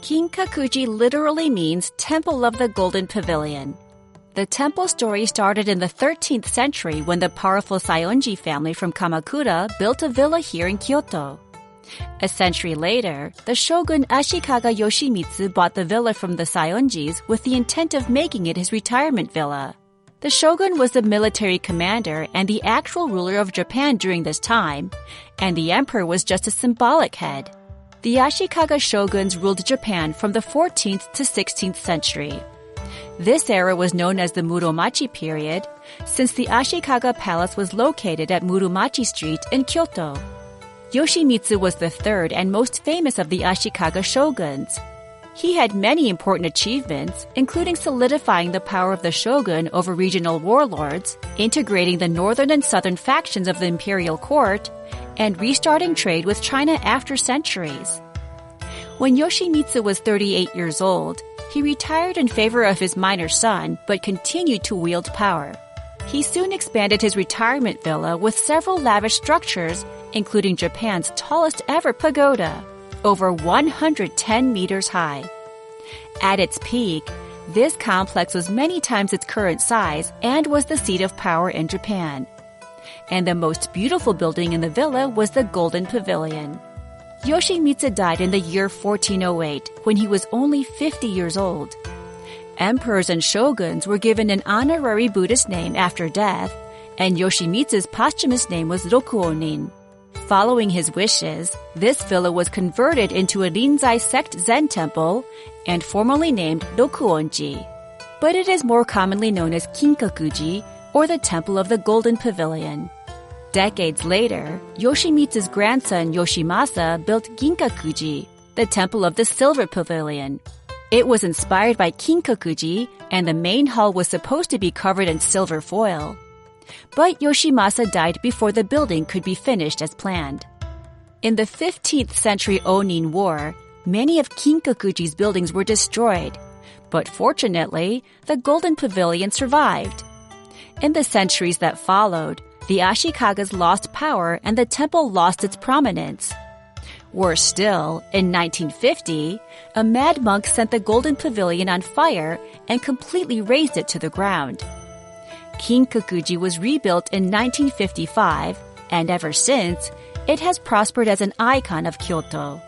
Kinkaku-ji literally means Temple of the Golden Pavilion. The temple story started in the 13th century when the powerful Saionji family from Kamakura built a villa here in Kyoto. A century later, the shogun Ashikaga Yoshimitsu bought the villa from the Saionjis with the intent of making it his retirement villa. The shogun was the military commander and the actual ruler of Japan during this time, and the emperor was just a symbolic head. The Ashikaga shoguns ruled Japan from the 14th to 16th century. This era was known as the Muromachi period, since the Ashikaga Palace was located at Muromachi Street in Kyoto. Yoshimitsu was the third and most famous of the Ashikaga shoguns. He had many important achievements, including solidifying the power of the shogun over regional warlords, integrating the northern and southern factions of the imperial court, and restarting trade with China after centuries. When Yoshimitsu was 38 years old, he retired in favor of his minor son, but continued to wield power. He soon expanded his retirement villa with several lavish structures, including Japan's tallest ever pagoda, over 110 meters high. At its peak, this complex was many times its current size and was the seat of power in Japan. And the most beautiful building in the villa was the Golden Pavilion. Yoshimitsu died in the year 1408 when he was only 50 years old. Emperors and shoguns were given an honorary Buddhist name after death, and Yoshimitsu's posthumous name was Rokuonin. Following his wishes, this villa was converted into a Rinzai sect Zen temple and formally named Rokuonji. But it is more commonly known as Kinkaku-ji, or the Temple of the Golden Pavilion. Decades later, Yoshimitsu's grandson Yoshimasa built Kinkaku-ji, the Temple of the Silver Pavilion. It was inspired by Kinkaku-ji, and the main hall was supposed to be covered in silver foil. But Yoshimasa died before the building could be finished as planned. In the 15th century Onin War, many of Kinkaku-ji's buildings were destroyed, but fortunately, the Golden Pavilion survived. In the centuries that followed, the Ashikagas lost power and the temple lost its prominence. Worse still, in 1950, a mad monk set the Golden Pavilion on fire and completely razed it to the ground. Kinkaku-ji was rebuilt in 1955, and ever since, it has prospered as an icon of Kyoto.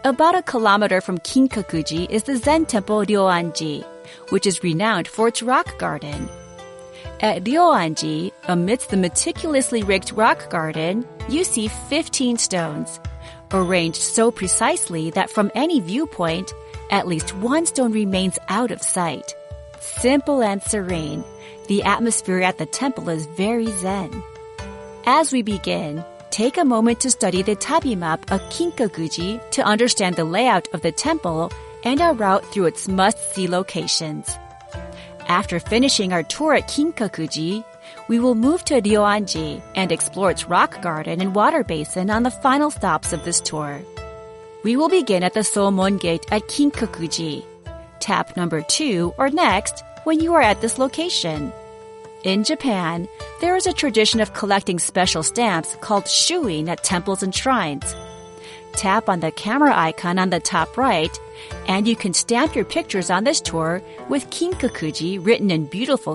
About a kilometer from Kinkaku-ji is the Zen temple Ryoanji, which is renowned for its rock garden. At Ryoanji, amidst the meticulously rigged rock garden, you see 15 stones, arranged so precisely that from any viewpoint, at least one stone remains out of sight. Simple and serene, the atmosphere at the temple is very zen. As we begin, take a moment to study the Tabi map of Kinkaku-ji to understand the layout of the temple and our route through its must-see locations. After finishing our tour at Kinkaku-ji, we will move to Ryoanji and explore its rock garden and water basin on the final stops of this tour. We will begin at the Somon Gate at Kinkaku-ji. Tap number 2 or next when you are at this location. In Japan, there is a tradition of collecting special stamps called shuin at temples and shrines. Tap on the camera icon on the top right, and you can stamp your pictures on this tour with Kinkaku-ji written in beautiful